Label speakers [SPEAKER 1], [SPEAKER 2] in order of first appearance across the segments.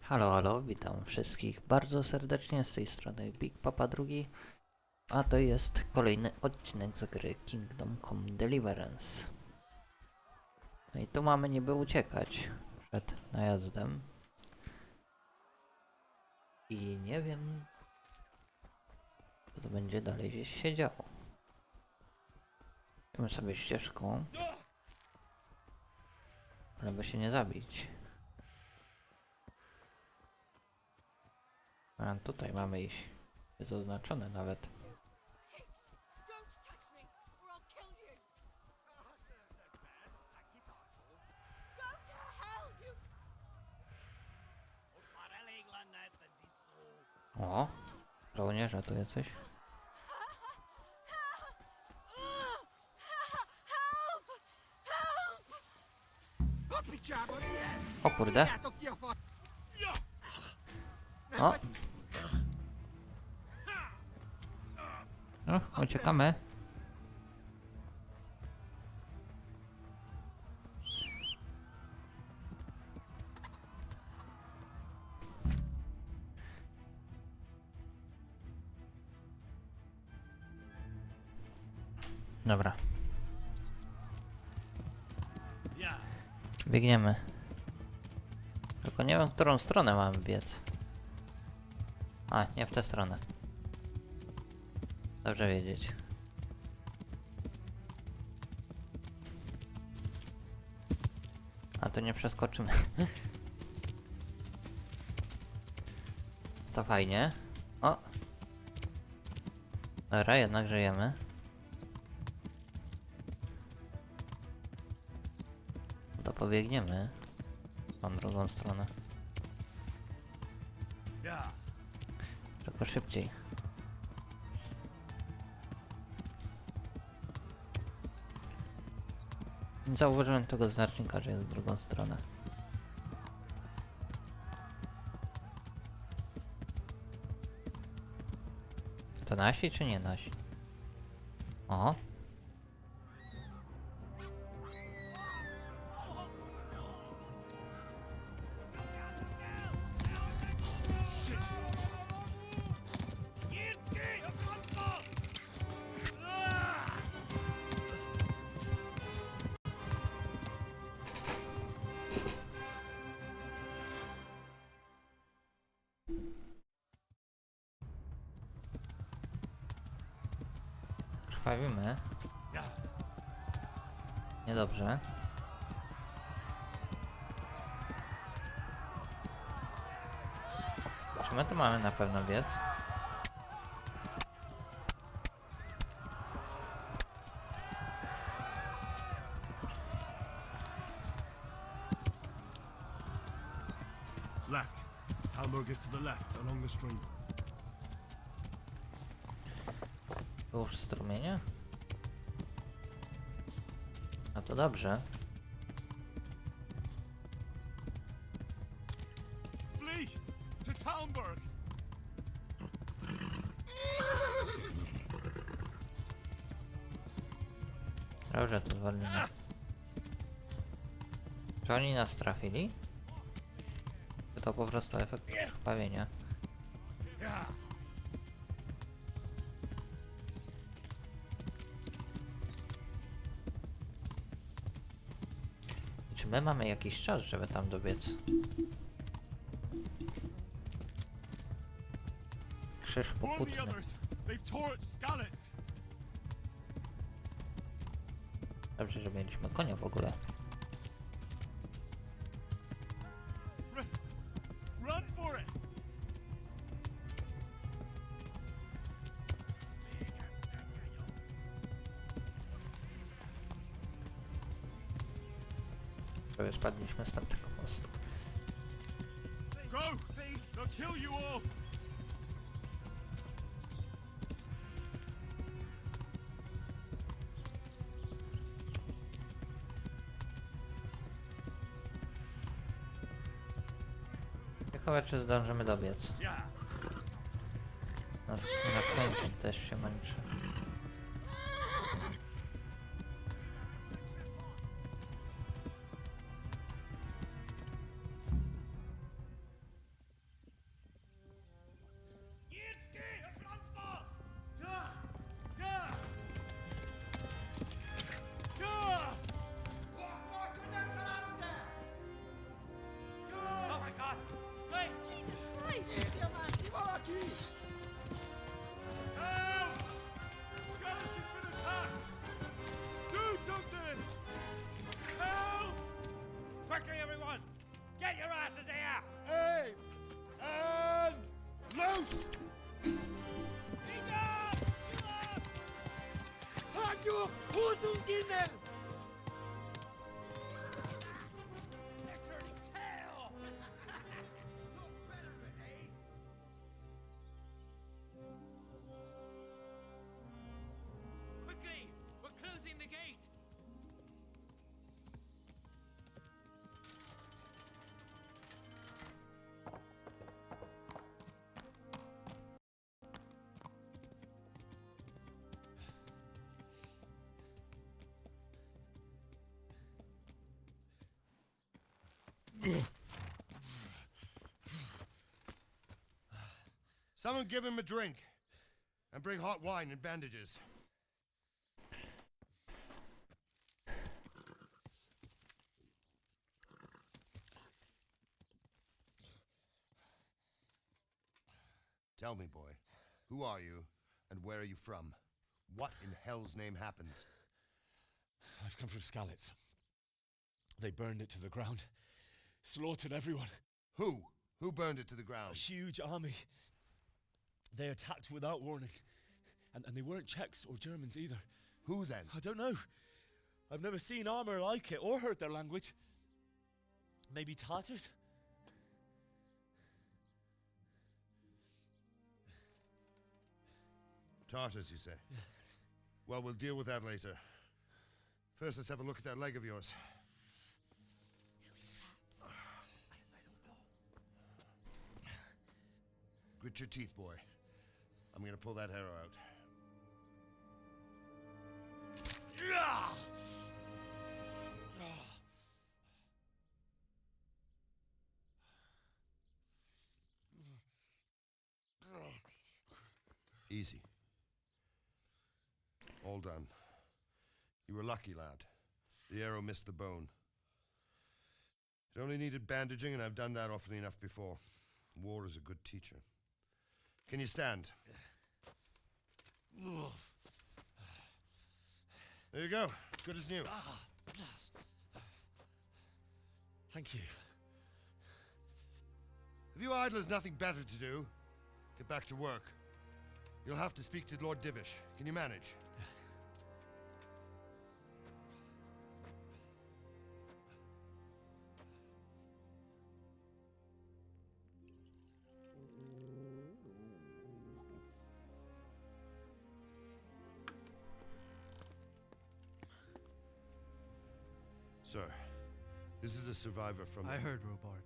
[SPEAKER 1] Halo, halo, witam wszystkich bardzo serdecznie, z tej strony Big Papa II, a to jest kolejny odcinek z gry Kingdom Come Deliverance. No i tu mamy niby uciekać przed najazdem. I nie wiem, co to będzie dalej gdzieś się działo. Idziemy sobie ścieżką, żeby się nie zabić. A tutaj mamy iść. Jest zaznaczone nawet. O, żołnierze tu jesteś. O kurde. O. O, uciekamy. Dobra. Biegniemy. Tylko nie wiem, w którą stronę mamy biec. A, nie w tę stronę. Dobrze wiedzieć. A tu nie przeskoczymy. To fajnie. O! Dobra, jednak żyjemy. To pobiegniemy. Mam drugą stronę. Tylko szybciej. Nie zauważyłem tego znacznika, że jest w drugą stronę. To nasi czy nie nasi? O! Krwawimy. Niedobrze. Czy my tu mamy na pewno biec?
[SPEAKER 2] Left. Hamburg is to the left, along the stream.
[SPEAKER 1] Już strumienia? No to dobrze.
[SPEAKER 2] Flee! To Talmberg!
[SPEAKER 1] Dobrze, to zwolnimy. Czy oni nas trafili? Czy to po prostu efekt krwawienia? Czy my mamy jakiś czas, żeby tam dobiec? Krzyż
[SPEAKER 2] Warn the
[SPEAKER 1] pokutny.
[SPEAKER 2] others! They've tore at Skalitz!
[SPEAKER 1] Dobrze, że mieliśmy konia w ogóle.
[SPEAKER 2] Run for it!
[SPEAKER 1] Prawie spadliśmy z tamtego mostu.
[SPEAKER 2] Go! They'll kill you all!
[SPEAKER 1] Ciekawe, czy zdążymy dobiec. Nas kończy też się męczy.
[SPEAKER 3] Aim! And loose!
[SPEAKER 4] Hanyo! Huzungine!
[SPEAKER 5] They're turning tail! Look better, eh? Quickly! We're closing the gate!
[SPEAKER 3] Someone give him a drink. And bring hot wine and bandages. Tell me, boy, who are you and where are you from? What in hell's name happened?
[SPEAKER 6] I've come from Skalitz. They burned it to the ground. Slaughtered everyone.
[SPEAKER 3] Who? Who burned it to the
[SPEAKER 6] A
[SPEAKER 3] ground?
[SPEAKER 6] huge army. They attacked without warning. And they weren't Czechs or Germans either.
[SPEAKER 3] Who then?
[SPEAKER 6] I don't know. I've never seen armor like it or heard their language. Maybe Tatars?
[SPEAKER 3] Tartars, you say? Well, we'll deal with that later. First, let's have a look at that leg of yours.
[SPEAKER 5] I don't know.
[SPEAKER 3] Grit your teeth, boy. I'm gonna pull that arrow out. Easy. All done. You were lucky, lad. The arrow missed the bone. It only needed bandaging, and I've done that often enough before. War is a good teacher. Can you stand? There you go. Good as new.
[SPEAKER 6] Thank you.
[SPEAKER 3] Have you idlers nothing better to do? Get back to work. You'll have to speak to Lord Divish. Can you manage? Sir, this is a survivor from...
[SPEAKER 7] I heard, Robard.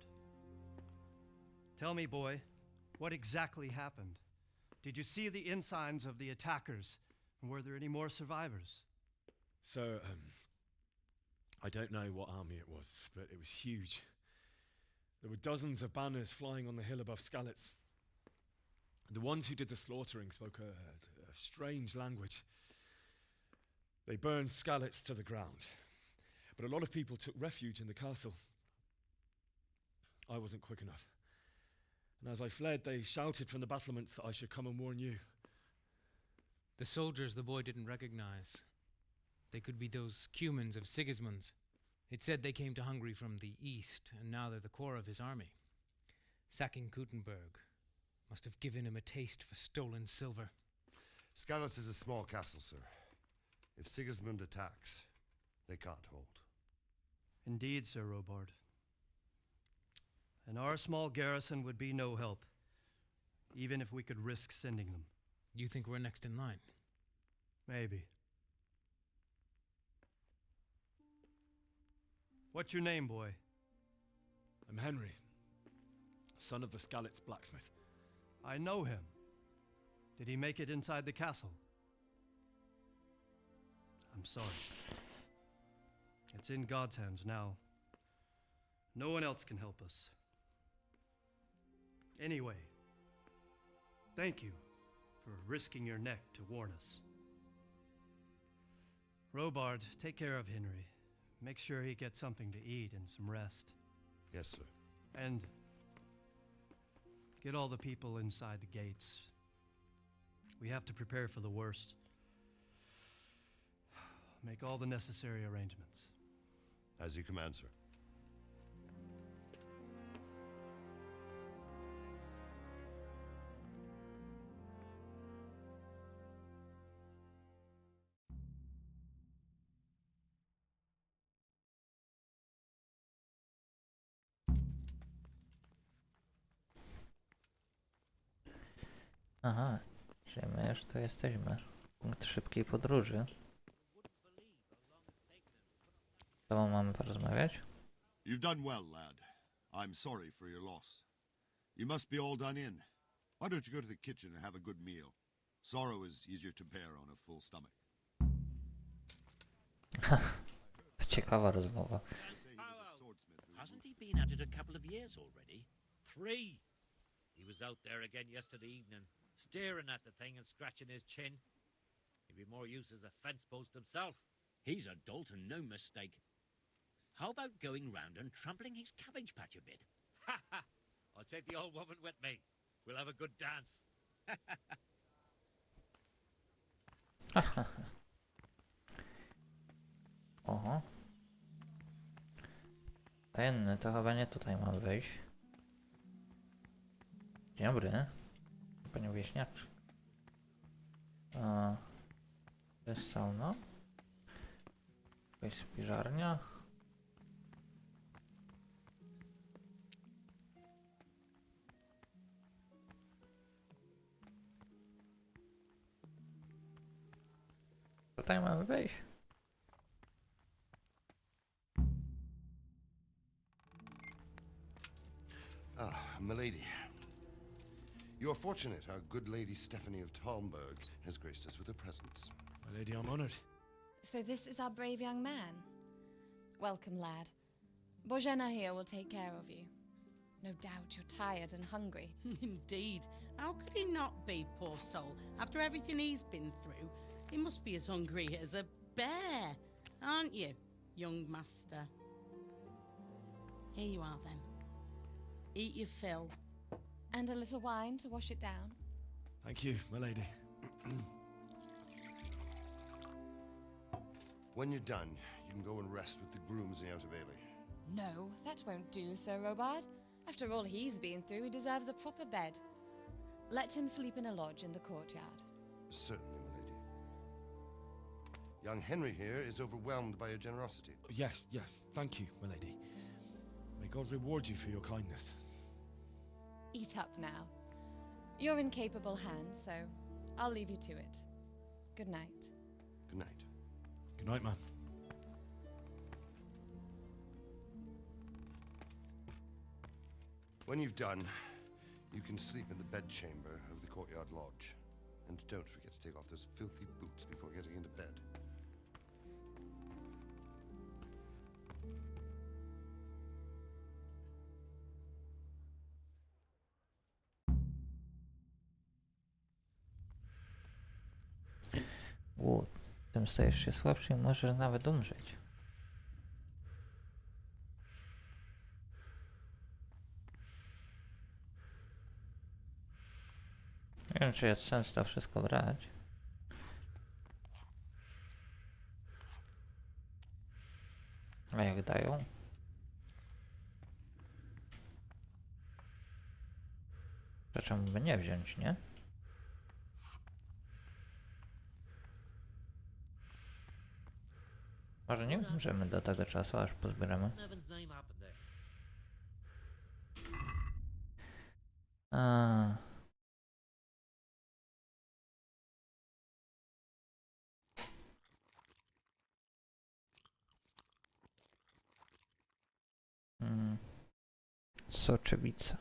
[SPEAKER 7] Tell me, boy, what exactly happened? Did you see the ensigns of the attackers? And were there any more survivors?
[SPEAKER 6] So, I don't know what army it was, but it was huge. There were dozens of banners flying on the hill above Skalitz. The ones who did the slaughtering spoke a strange language. They burned Skalitz to the ground, but a lot of people took refuge in the castle. I wasn't quick enough. And as I fled, they shouted from the battlements that I should come and warn you.
[SPEAKER 8] The soldiers the boy didn't recognize. They could be those Cumans of Sigismund's. It said they came to Hungary from the east, and now they're the core of his army. Sacking Gutenberg must have given him a taste for stolen silver.
[SPEAKER 3] Skalitz is a small castle, sir. If Sigismund attacks, they can't hold.
[SPEAKER 7] Indeed, Sir Robard. And our small garrison would be no help, even if we could risk sending them.
[SPEAKER 8] You think we're next in line?
[SPEAKER 7] Maybe. What's your name, boy?
[SPEAKER 6] I'm Henry, son of the Skalitz blacksmith.
[SPEAKER 7] I know him. Did he make it inside the castle? I'm sorry. It's in God's hands now. No one else can help us. Anyway, thank you for risking your neck to warn us. Robard, take care of Henry. Make sure he gets something to eat and some rest.
[SPEAKER 3] Yes, sir.
[SPEAKER 7] And get all the people inside the gates. We have to prepare for the worst. Make all the necessary arrangements.
[SPEAKER 3] As you command, sir.
[SPEAKER 1] Aha, czyli my już tu jesteśmy. Punkt szybkiej podróży. Z tobą mamy porozmawiać?
[SPEAKER 9] You've done well, lad. I'm sorry for your loss. You must be all done in. Why don't you go to the kitchen and have a good meal? Sorrow is easier to bear on a full stomach.
[SPEAKER 1] To ciekawa rozmowa.
[SPEAKER 10] Hasn't he been at it a couple of years already? 3. He was out there again yesterday evening, staring at the thing and scratching his chin. He'd be more use as a fence post himself.
[SPEAKER 11] He's a dolt and no mistake. How about going round and trampling his cabbage patch a bit?
[SPEAKER 10] Ha ha! I'll take the old woman with me. We'll have a good dance.
[SPEAKER 1] Oho. Tajemny, to chyba nie tutaj mam wejść. Dzień dobry. Panie wieśniaczek. To jest sauna? Jakaś spiżarnia? Tutaj mamy wejść.
[SPEAKER 3] Ah, milady. You are fortunate our good lady Stephanie of Talmberg has graced us with her presence.
[SPEAKER 6] My lady, I'm honored.
[SPEAKER 12] So this is our brave young man. Welcome, lad. Bojena here will take care of you. No doubt you're tired and hungry.
[SPEAKER 13] Indeed. How could he not be, poor soul? After everything he's been through, he must be as hungry as a bear, aren't you, young master? Here you are, then. Eat your fill.
[SPEAKER 12] And a little wine to wash it down.
[SPEAKER 6] Thank you, my lady.
[SPEAKER 3] When you're done, you can go and rest with the grooms in the Outer Bailey.
[SPEAKER 12] No, that won't do, Sir Robard. After all he's been through, he deserves a proper bed. Let him sleep in a lodge in the courtyard.
[SPEAKER 3] Certainly, milady. Young Henry here is overwhelmed by your generosity.
[SPEAKER 6] Yes, thank you, my lady. May God reward you for your kindness.
[SPEAKER 12] Eat up now. You're in capable hands, so I'll leave you to it. Good night.
[SPEAKER 3] Good night.
[SPEAKER 6] Good night, man.
[SPEAKER 3] When you've done, you can sleep in the bedchamber of the courtyard lodge. And don't forget to take off those filthy boots before getting into bed.
[SPEAKER 1] Tym stajesz się słabszy i możesz nawet umrzeć. Nie wiem, czy jest sens to wszystko brać. A jak dają? To czemu by nie wziąć, nie? Może nie umrzemy do tego czasu, aż pozbieramy.
[SPEAKER 10] Nevin's name happened there.
[SPEAKER 1] Soczewica.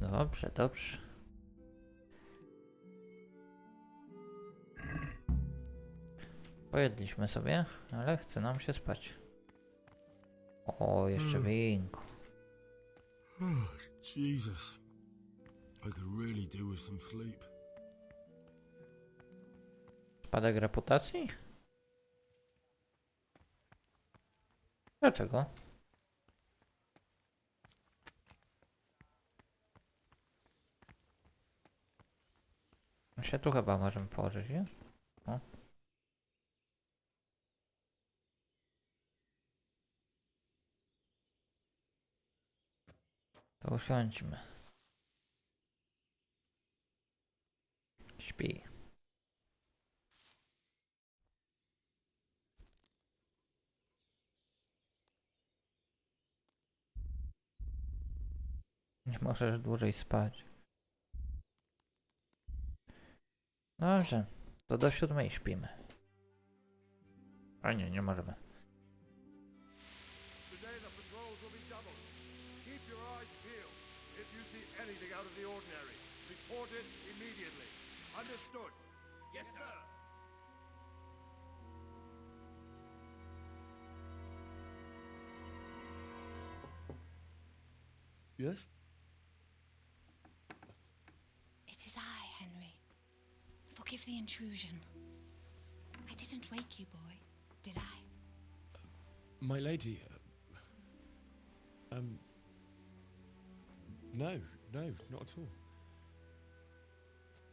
[SPEAKER 1] Dobrze, dobrze. Pojedliśmy sobie, ale chce nam się spać. O, jeszcze winko.
[SPEAKER 6] Jesus. I could really do with some sleep.
[SPEAKER 1] Spadek reputacji? Dlaczego? Się tu chyba możemy położyć, nie? O. To usiądźmy. Śpi. Nie możesz dłużej spać. Dobrze, to do 7 śpimy. A nie, nie możemy.
[SPEAKER 2] Today the patrols will be doubled. Keep your eyes peeled. If you see anything out of the ordinary, report it immediately. Understood? Yes, sir.
[SPEAKER 3] Yes?
[SPEAKER 12] It is I, Henry. Forgive the intrusion. I didn't wake you, boy, did I?
[SPEAKER 6] My lady, no, not at all.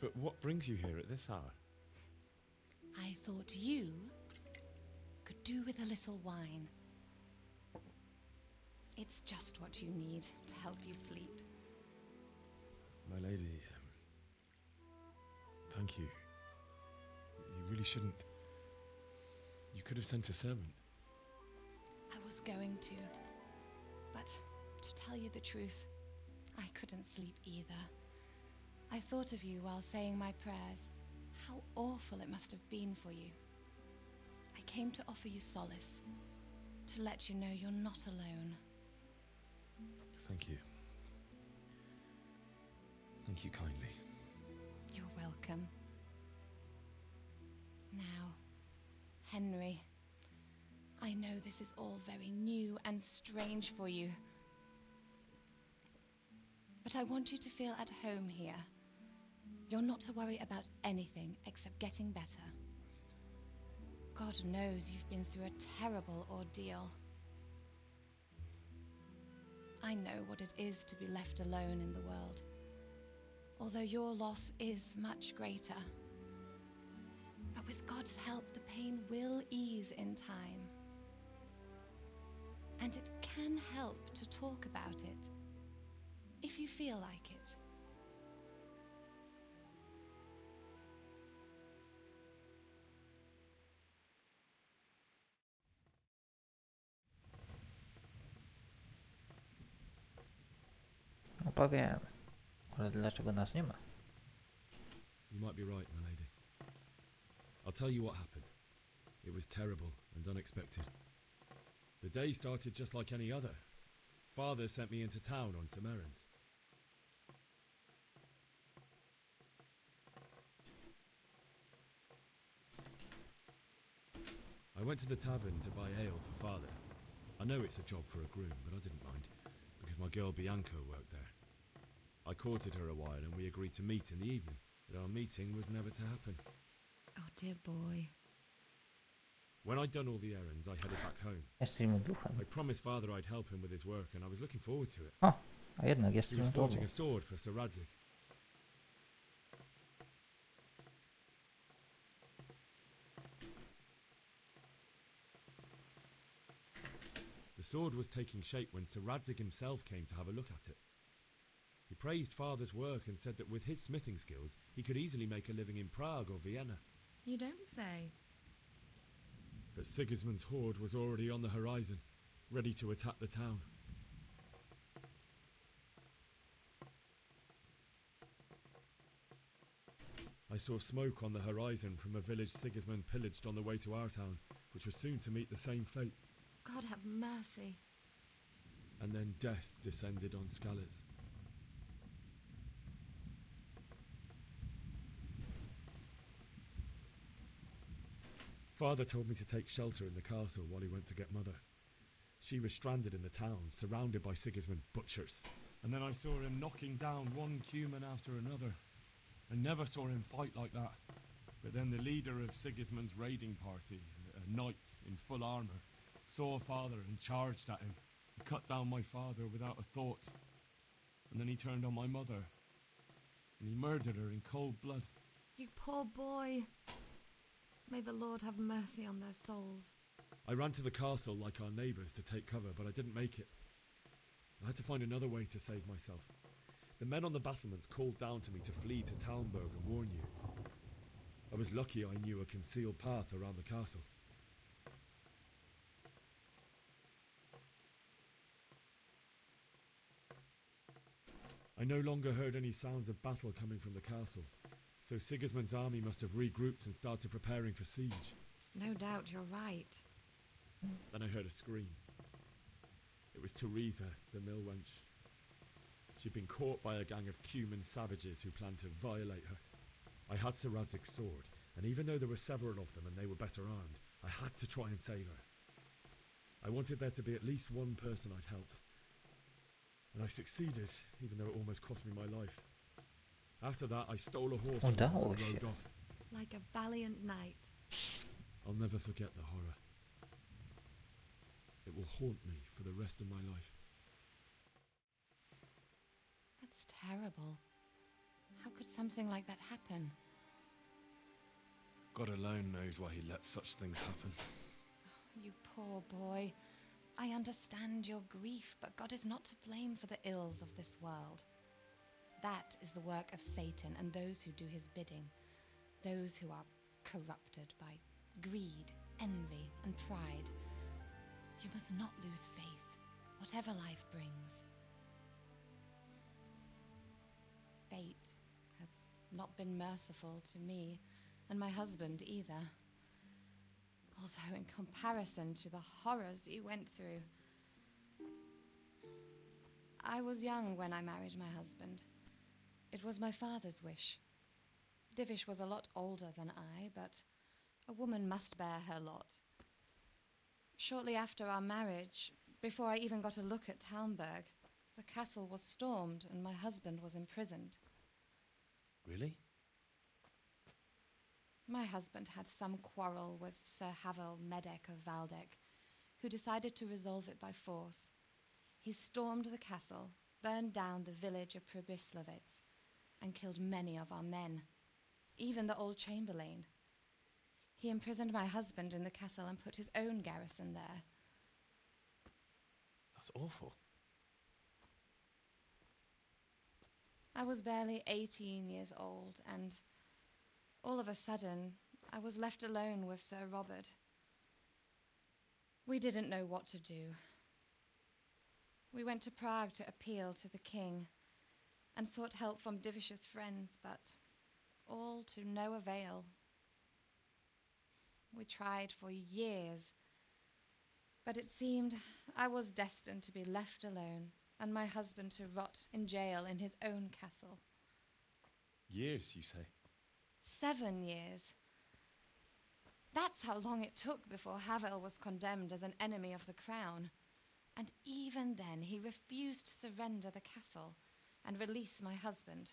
[SPEAKER 6] But what brings you here at this hour?
[SPEAKER 12] I thought you could do with a little wine. It's just what you need to help you sleep.
[SPEAKER 6] My lady, thank you. You really shouldn't. You could have sent a servant.
[SPEAKER 12] I was going to, but to tell you the truth, I couldn't sleep either. I thought of you while saying my prayers. How awful it must have been for you. I came to offer you solace, to let you know you're not alone.
[SPEAKER 6] Thank you. Thank you kindly.
[SPEAKER 12] You're welcome. Now, Henry, I know this is all very new and strange for you, but I want you to feel at home here. You're not to worry about anything except getting better. God knows you've been through a terrible ordeal. I know what it is to be left alone in the world, although your loss is much greater. But with God's help, the pain will ease in time. And it can help to talk about it, if you feel like it.
[SPEAKER 1] Opowiem. Ale dlaczego nas nie ma?
[SPEAKER 6] You might be right, my lady. I'll tell you what happened. It was terrible and unexpected. The day started just like any other. Father sent me into town on some errands. I went to the tavern to buy ale for Father. I know it's a job for a groom, but I didn't mind, because my girl Bianca worked there. I courted her a while and we agreed to meet in the evening, but our meeting was never to happen.
[SPEAKER 12] Oh, dear boy.
[SPEAKER 6] When I'd done all the errands, I headed back home.
[SPEAKER 1] Jesteśmy duchem.
[SPEAKER 6] I promised Father I'd help him with his work, and I was looking forward to it.
[SPEAKER 1] O, a jednak
[SPEAKER 6] He was
[SPEAKER 1] jesteśmy
[SPEAKER 6] forging
[SPEAKER 1] duchem.
[SPEAKER 6] a sword for Sir Radzig. The sword was taking shape when Sir Radzig himself came to have a look at it. He praised Father's work and said that with his smithing skills, he could easily make a living in Prague or Vienna.
[SPEAKER 12] You don't say.
[SPEAKER 6] But Sigismund's horde was already on the horizon, ready to attack the town. I saw smoke on the horizon from a village Sigismund pillaged on the way to our town, which was soon to meet the same fate.
[SPEAKER 12] God have mercy.
[SPEAKER 6] And then death descended on Skalitz. Father told me to take shelter in the castle while he went to get Mother. She was stranded in the town, surrounded by Sigismund's butchers. And then I saw him knocking down one Cuman after another. I never saw him fight like that. But then the leader of Sigismund's raiding party, a knight in full armour, saw Father and charged at him. He cut down my father without a thought. And then he turned on my mother. And he murdered her in cold blood.
[SPEAKER 12] You poor boy. May the Lord have mercy on their souls.
[SPEAKER 6] I ran to the castle like our neighbours to take cover, but I didn't make it. I had to find another way to save myself. The men on the battlements called down to me to flee to Talmberg and warn you. I was lucky I knew a concealed path around the castle. I no longer heard any sounds of battle coming from the castle, so Sigismund's army must have regrouped and started preparing for siege.
[SPEAKER 12] No doubt you're right.
[SPEAKER 6] Then I heard a scream. It was Teresa, the mill wench. She'd been caught by a gang of Cuman savages who planned to violate her. I had Sir Radzig's sword, and even though there were several of them and they were better armed, I had to try and save her. I wanted there to be at least one person I'd helped. And I succeeded, even though it almost cost me my life. After that, I stole a horse and rode off.
[SPEAKER 12] Like a valiant knight.
[SPEAKER 6] I'll never forget the horror. It will haunt me for the rest of my life.
[SPEAKER 12] That's terrible. How could something like that happen?
[SPEAKER 6] God alone knows why he lets such things happen.
[SPEAKER 12] You poor boy. I understand your grief, but God is not to blame for the ills of this world. That is the work of Satan and those who do his bidding. Those who are corrupted by greed, envy, and pride. You must not lose faith, whatever life brings. Fate has not been merciful to me, and my husband either. Although in comparison to the horrors you went through. I was young when I married my husband. It was my father's wish. Divish was a lot older than I, but a woman must bear her lot. Shortly after our marriage, before I even got a look at Talmberg, the castle was stormed and my husband was imprisoned.
[SPEAKER 6] Really?
[SPEAKER 12] My husband had some quarrel with Sir Havel Medek of Valdek, who decided to resolve it by force. He stormed the castle, burned down the village of Przybyslavitz, and killed many of our men, even the old chamberlain. He imprisoned my husband in the castle and put his own garrison there.
[SPEAKER 6] That's awful.
[SPEAKER 12] I was barely 18 years old, and all of a sudden, I was left alone with Sir Robert. We didn't know what to do. We went to Prague to appeal to the king and sought help from Divish's friends, but all to no avail. We tried for years, but it seemed I was destined to be left alone and my husband to rot in jail in his own castle.
[SPEAKER 6] Years, you say?
[SPEAKER 12] 7 years. That's how long it took before Havel was condemned as an enemy of the crown. And even then, he refused to surrender the castle and release my husband.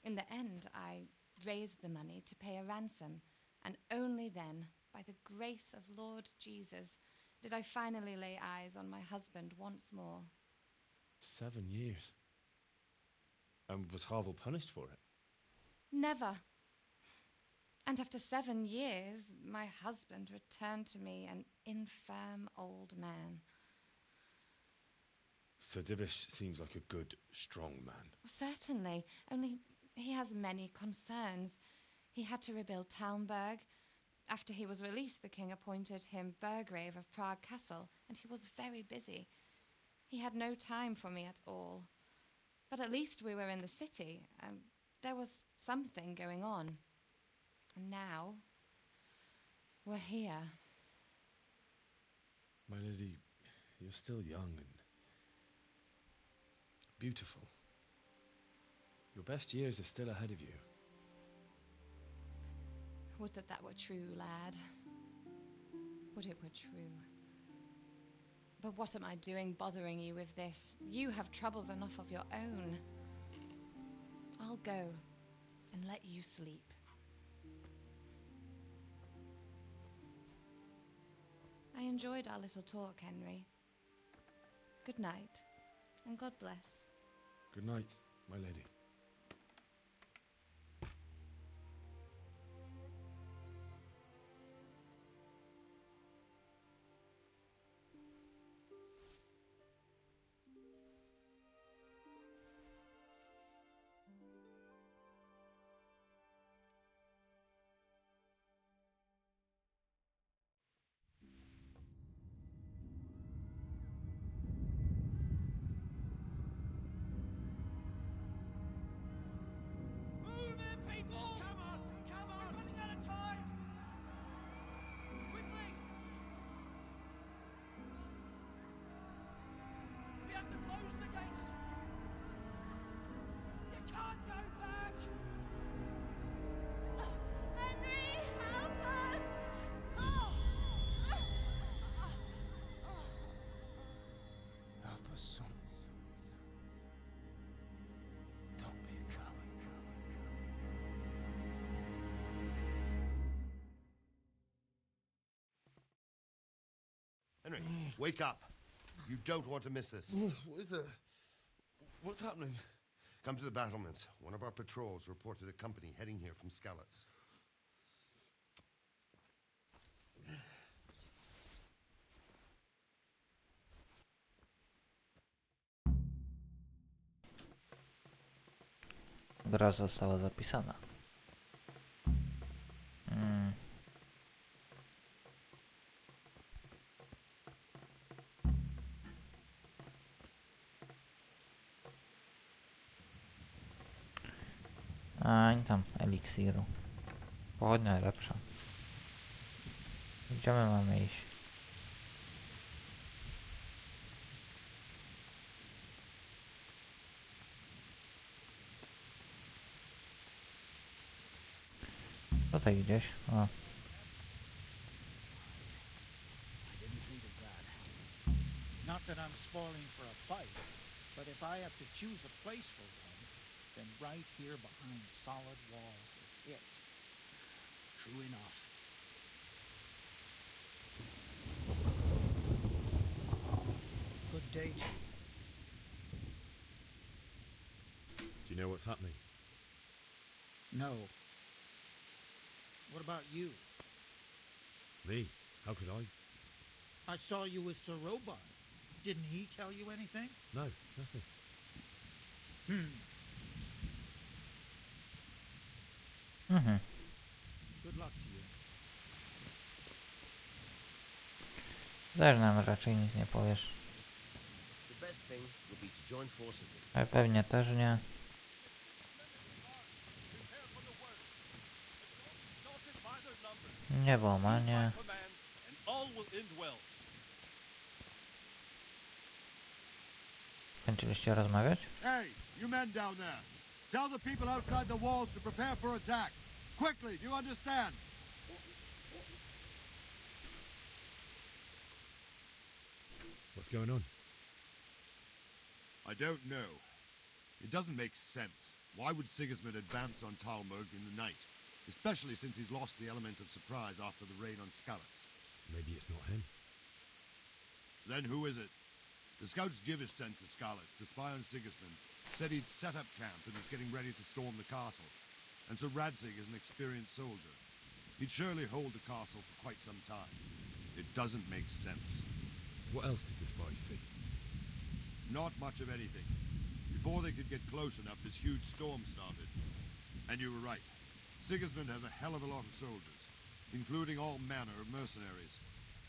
[SPEAKER 12] In the end, I raised the money to pay a ransom, and only then, by the grace of Lord Jesus, did I finally lay eyes on my husband once more.
[SPEAKER 6] 7 years. And was Havel punished for it?
[SPEAKER 12] Never. And after 7 years, my husband returned to me an infirm old man.
[SPEAKER 6] Sir Divish seems like a good, strong man.
[SPEAKER 12] Certainly, only he has many concerns. He had to rebuild Talmberg. After he was released, the king appointed him Burgrave of Prague Castle, and he was very busy. He had no time for me at all. But at least we were in the city, and there was something going on. And now, we're here.
[SPEAKER 6] My lady, you're still young and beautiful. Your best years are still ahead of you.
[SPEAKER 12] Would that that were true, lad. Would it were true. But what am I doing bothering you with this? You have troubles enough of your own. I'll go and let you sleep. I enjoyed our little talk, Henry. Good night, and God bless.
[SPEAKER 6] Good night, my lady.
[SPEAKER 3] Henry, wake up. You don't want to miss this.
[SPEAKER 14] What is it? What's happening?
[SPEAKER 3] Come to the battlements. One of our patrols reported a company heading here from Skalitz.
[SPEAKER 1] Gra została zapisana. A i tam eliksiru. Pochodnia lepsza. Gdzie my mamy iść? Tutaj gdzieś. O.
[SPEAKER 15] Not that I'm spoiling for a fight, but if I have to choose a place for one, then right here behind solid walls is it. True enough. Good day to you.
[SPEAKER 6] Do you know what's happening?
[SPEAKER 15] No. What about you?
[SPEAKER 6] Me? How could I?
[SPEAKER 15] I saw you with Sir Robar. Didn't he tell you anything?
[SPEAKER 6] No, nothing.
[SPEAKER 15] Good luck to you.
[SPEAKER 1] Też nam raczej nic nie powiesz. Ale pewnie też nie. Nie włamanie. Kończyliście rozmawiać?
[SPEAKER 9] Hey, you men down there. Tell the people outside the walls to prepare for attack. Quickly, do you understand?
[SPEAKER 6] What's going on?
[SPEAKER 9] I don't know. It doesn't make sense. Why would Sigismund advance on Talmud in the night? Especially since he's lost the element of surprise after the raid on Skalitz.
[SPEAKER 6] Maybe it's not him.
[SPEAKER 9] Then who is it? The scouts Jivish sent to Skalitz to spy on Sigismund said he'd set up camp and was getting ready to storm the castle. And so Radzig is an experienced soldier. He'd surely hold the castle for quite some time. It doesn't make sense.
[SPEAKER 6] What else did the spies see?
[SPEAKER 9] Not much of anything. Before they could get close enough, this huge storm started. And you were right. Sigismund has a hell of a lot of soldiers, including all manner of mercenaries.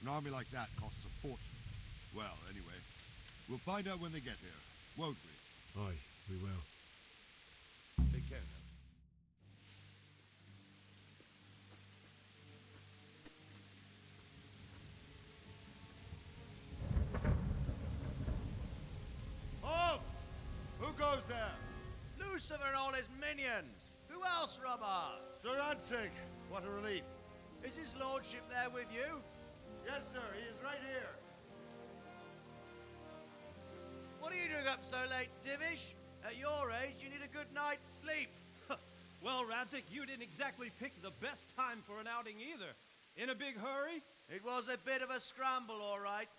[SPEAKER 9] An army like that costs a fortune. Well, anyway, we'll find out when they get here, won't we?
[SPEAKER 6] Aye, we will.
[SPEAKER 9] Take care now.
[SPEAKER 2] Halt! Who goes there?
[SPEAKER 4] Lucifer and all his minions. Who else, Robber?
[SPEAKER 3] Sir Radzig, what a relief.
[SPEAKER 4] Is his lordship there with you?
[SPEAKER 2] Yes, sir, he is right here.
[SPEAKER 4] What are you doing up so late, Divish? At your age, you need a good night's sleep.
[SPEAKER 7] Well, Radzig, you didn't exactly pick the best time for an outing either. In a big hurry?
[SPEAKER 4] It was a bit of a scramble, all right.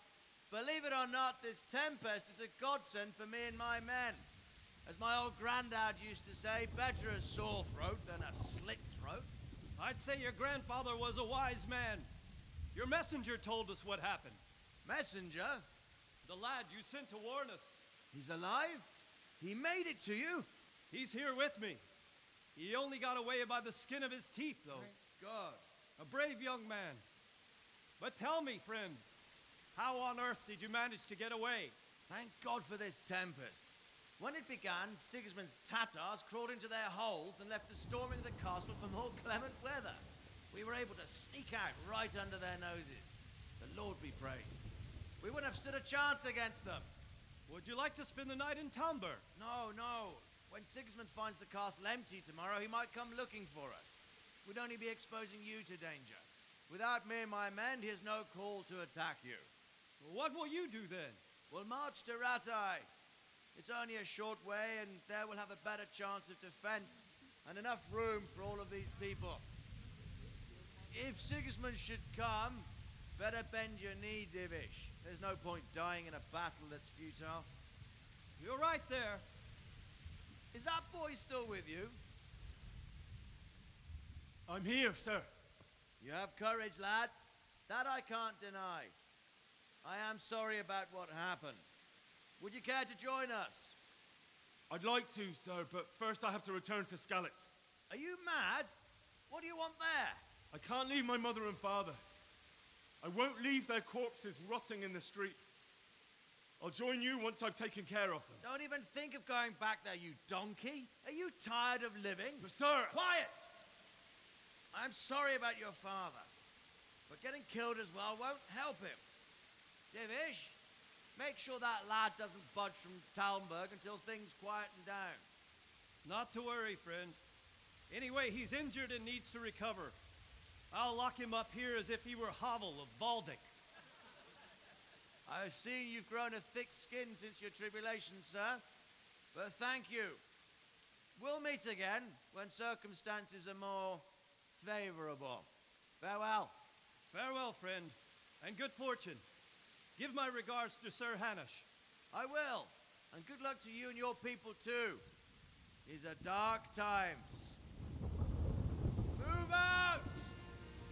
[SPEAKER 4] Believe it or not, this tempest is a godsend for me and my men. As my old granddad used to say, better a sore throat than a slit throat.
[SPEAKER 7] I'd say your grandfather was a wise man. Your messenger told us what happened.
[SPEAKER 4] Messenger?
[SPEAKER 7] The lad you sent to warn us.
[SPEAKER 4] He's alive? He made it to you?
[SPEAKER 7] He's here with me. He only got away by the skin of his teeth, though.
[SPEAKER 4] Thank God.
[SPEAKER 7] A brave young man. But tell me, friend, how on earth did you manage to get away?
[SPEAKER 4] Thank God for this tempest. When it began, Sigismund's Tatars crawled into their holes and left us storming the castle for more clement weather. We were able to sneak out right under their noses. The Lord be praised. We wouldn't have stood a chance against them.
[SPEAKER 7] Would you like to spend the night in Talmber?
[SPEAKER 4] No, no. When Sigismund finds the castle empty tomorrow, he might come looking for us. We'd only be exposing you to danger. Without me and my men, he has no call to attack you.
[SPEAKER 7] What will you do then?
[SPEAKER 4] We'll march to Ratai. It's only a short way, and there we'll have a better chance of defense and enough room for all of these people. If Sigismund should come, Better bend your knee, Divish. There's no point dying in a battle that's futile.
[SPEAKER 7] You're right there.
[SPEAKER 4] Is that boy still with you?
[SPEAKER 7] I'm here, sir.
[SPEAKER 4] You have courage, lad. That I can't deny. I am sorry about what happened. Would you care to join us?
[SPEAKER 6] I'd like to, sir, but first I have to return to Skalitz.
[SPEAKER 4] Are you mad? What do you want there?
[SPEAKER 6] I can't leave my mother and father. I won't leave their corpses rotting in the street. I'll join you once I've taken care of them.
[SPEAKER 4] Don't even think of going back there, you donkey. Are you tired of living?
[SPEAKER 6] But sir...
[SPEAKER 4] Quiet! I'm sorry about your father, but getting killed as well won't help him. Divish, make sure that lad doesn't budge from Talmberg until things quieten down.
[SPEAKER 7] Not to worry, friend. Anyway, he's injured and needs to recover. I'll lock him up here as if he were Havel of Baldic.
[SPEAKER 4] I've seen you've grown a thick skin since your tribulation, sir. But thank you. We'll meet again when circumstances are more favorable. Farewell.
[SPEAKER 7] Farewell, friend, and good fortune. Give my regards to Sir Hanush.
[SPEAKER 4] I will. And good luck to you and your people, too. These are dark times. Move out!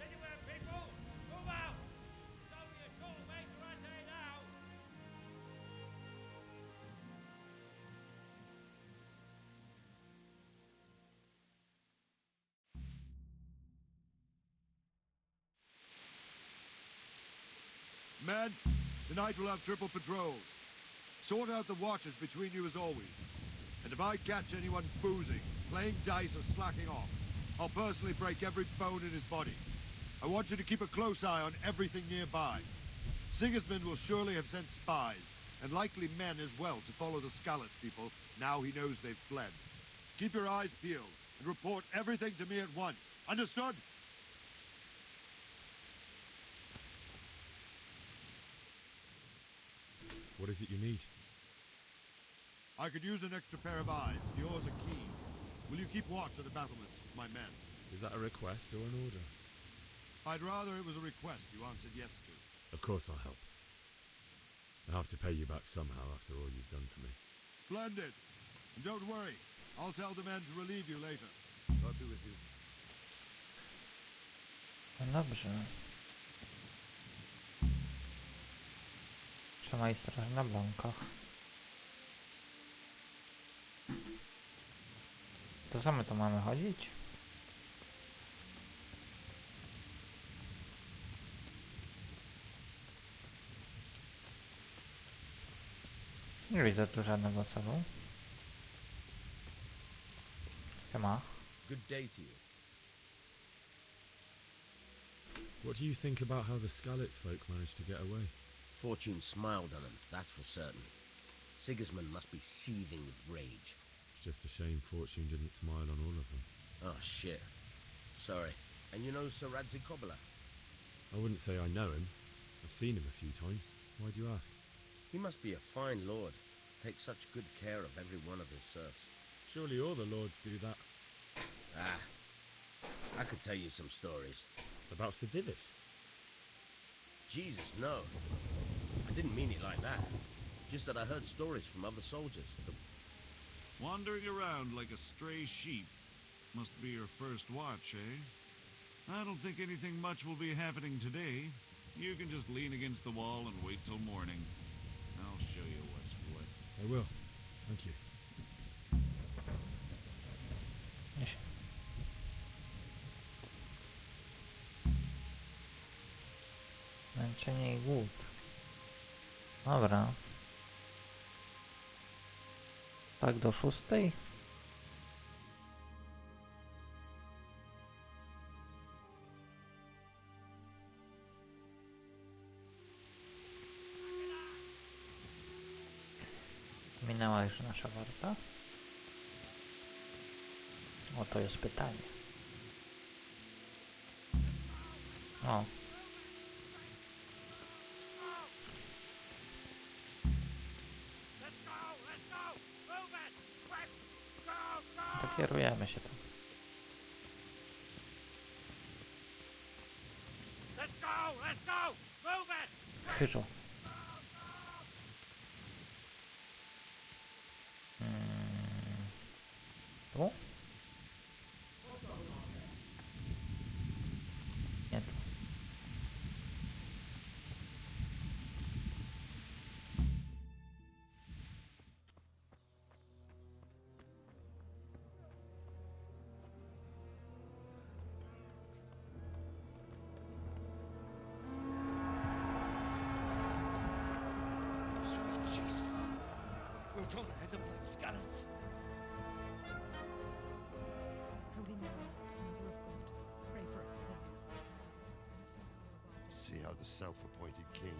[SPEAKER 5] Anywhere, people! Move out! It's only a short way to Rattay now!
[SPEAKER 9] Men, tonight we'll have triple patrols. Sort out the watches between you as always. And if I catch anyone boozing, playing dice or slacking off, I'll personally break every bone in his body. I want you to keep a close eye on everything nearby. Sigismund will surely have sent spies, and likely men as well, to follow the Skalitz people now he knows they've fled. Keep your eyes peeled, and report everything to me at once. Understood?
[SPEAKER 6] What is it you need?
[SPEAKER 9] I could use an extra pair of eyes. Yours are keen. Will you keep watch at the battlements with my men?
[SPEAKER 6] Is that a request or an order?
[SPEAKER 9] I'd rather it was a request you answered yes to.
[SPEAKER 6] Of course I'll help. I'll have to pay you back somehow after all you've done for me.
[SPEAKER 9] Splendid. And don't worry. I'll tell the men to relieve you later. God be with you.
[SPEAKER 1] No dobrze. Trzymaj straż na blokach. To co my tu mamy chodzić? Nie widzę tu żadnego celu. Siema.
[SPEAKER 16] Good day to you.
[SPEAKER 6] What do you think about how the Skalitz folk managed to get away?
[SPEAKER 16] Fortune smiled on him, that's for certain. Sigismund must be seething with rage.
[SPEAKER 6] It's just a shame Fortune didn't smile on all of them.
[SPEAKER 16] Oh, shit. Sorry. And you know Sir Radzi Kobila?
[SPEAKER 6] I wouldn't say I know him. I've seen him a few times. Why do you ask?
[SPEAKER 16] He must be a fine lord, to take such good care of every one of his serfs.
[SPEAKER 6] Surely all the lords do that.
[SPEAKER 16] Ah, I could tell you some stories.
[SPEAKER 6] About Sir Divish?
[SPEAKER 16] Jesus, no. I didn't mean it like that. Just that I heard stories from other soldiers.
[SPEAKER 17] Wandering around like a stray sheep. Must be your first watch, eh? I don't think anything much will be happening today. You can just lean against the wall and wait till morning. I'll show you what's what.
[SPEAKER 6] I will. Thank you.
[SPEAKER 1] Męczenie i głód. Dobra. Tak do 6. Minęła już nasza warta. O, to jest pytanie. O. To kierujemy się tam.
[SPEAKER 5] Let's go! Let's go! Move it!
[SPEAKER 1] Chyżo. Tu? Nie tu.
[SPEAKER 15] Sweet Jesus. We're gonna end up like skeletons.
[SPEAKER 18] Holy Mary, Mother of God, pray for us sinners.
[SPEAKER 3] See how the self-appointed king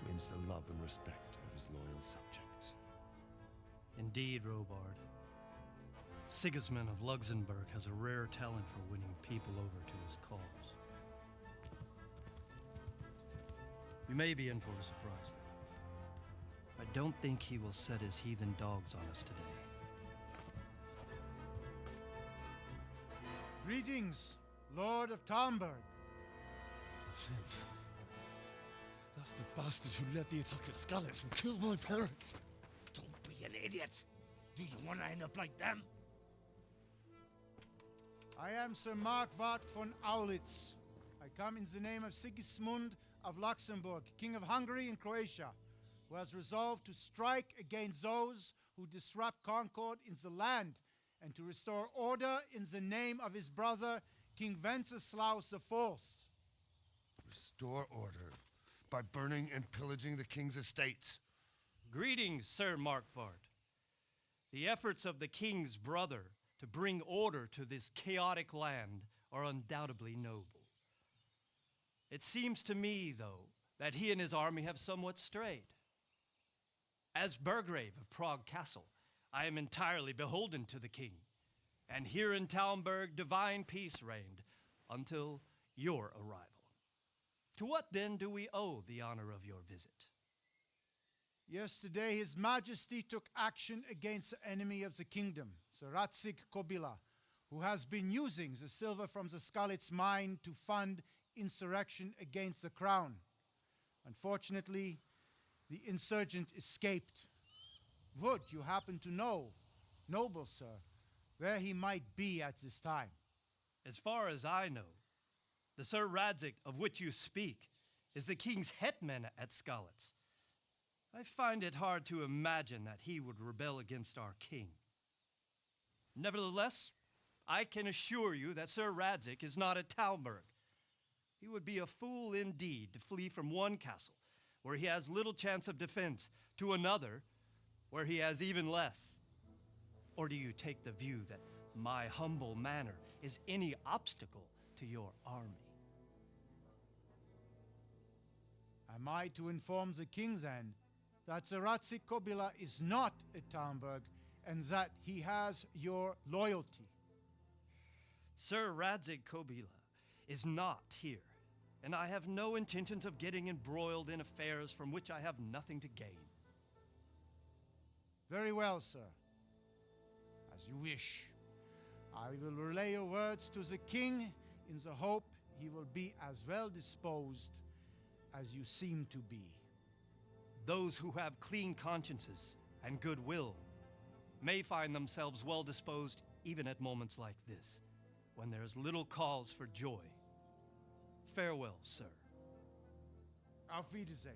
[SPEAKER 3] wins the love and respect of his loyal subjects.
[SPEAKER 7] Indeed, Robard. Sigismund of Luxembourg has a rare talent for winning people over to his cause. You may be in for a surprise, though. I don't think he will set his heathen dogs on us today.
[SPEAKER 19] Greetings, Lord of Talmberg.
[SPEAKER 6] That's the bastard who led the attack at Scarlet and killed my parents.
[SPEAKER 15] Don't be an idiot. Do you want to end up like them?
[SPEAKER 19] I am Sir Markwart von Aulitz. I come in the name of Sigismund of Luxembourg, King of Hungary and Croatia, who has resolved to strike against those who disrupt concord in the land and to restore order in the name of his brother, King Wenceslaus IV.
[SPEAKER 3] Restore order by burning and pillaging the king's estates.
[SPEAKER 7] Greetings, Sir Markwart. The efforts of the king's brother to bring order to this chaotic land are undoubtedly noble. It seems to me, though, that he and his army have somewhat strayed. As Burgrave of Prague Castle, I am entirely beholden to the king, and here in Talmberg divine peace reigned until your arrival. To what then do we owe the honor of your visit?
[SPEAKER 19] Yesterday, His Majesty took action against the enemy of the kingdom, Sir Ratzik Kobila, who has been using the silver from the Skalitz mine to fund insurrection against the crown. Unfortunately, the insurgent escaped. Would you happen to know, noble sir, where he might be at this time?
[SPEAKER 7] As far as I know, the Sir Radzik of which you speak is the king's hetman at Skalitz. I find it hard to imagine that he would rebel against our king. Nevertheless, I can assure you that Sir Radzik is not at Talmberg. He would be a fool indeed to flee from one castle where he has little chance of defense to another where he has even less. Or do you take the view that my humble manner is any obstacle to your army?
[SPEAKER 19] Am I to inform the king then that Sir Ratzik Kobila is not at Talmberg and that he has your loyalty?
[SPEAKER 7] Sir Radzik Kobila is not here, and I have no intentions of getting embroiled in affairs from which I have nothing to gain.
[SPEAKER 19] Very well, sir. As you wish. I will relay your words to the king in the hope he will be as well disposed as you seem to be.
[SPEAKER 7] Those who have clean consciences and goodwill may find themselves well disposed even at moments like this, when there is little cause for joy. Farewell, sir.
[SPEAKER 19] Auf Wiedersehen.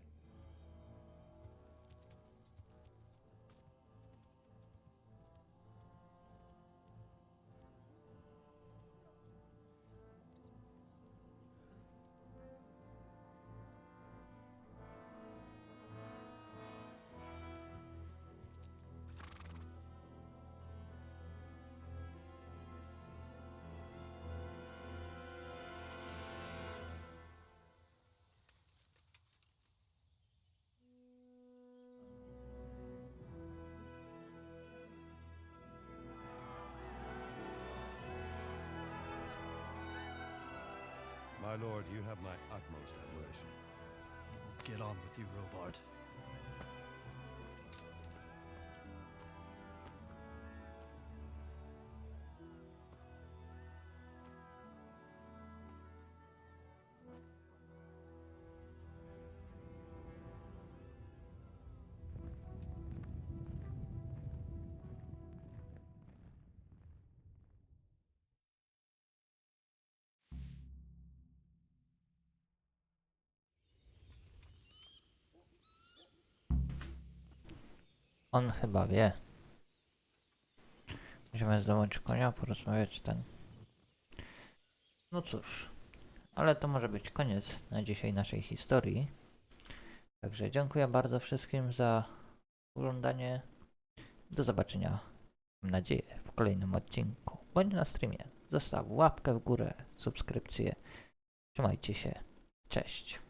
[SPEAKER 3] My lord, you have my utmost admiration.
[SPEAKER 7] Get on with you, Robard.
[SPEAKER 1] On chyba wie. Musimy zdjąć konia, porozmawiać ten. No cóż, ale to może być koniec na dzisiaj naszej historii. Także dziękuję bardzo wszystkim za oglądanie. Do zobaczenia, mam nadzieję, w kolejnym odcinku, bądź na streamie. Zostaw łapkę w górę, subskrypcję. Trzymajcie się. Cześć.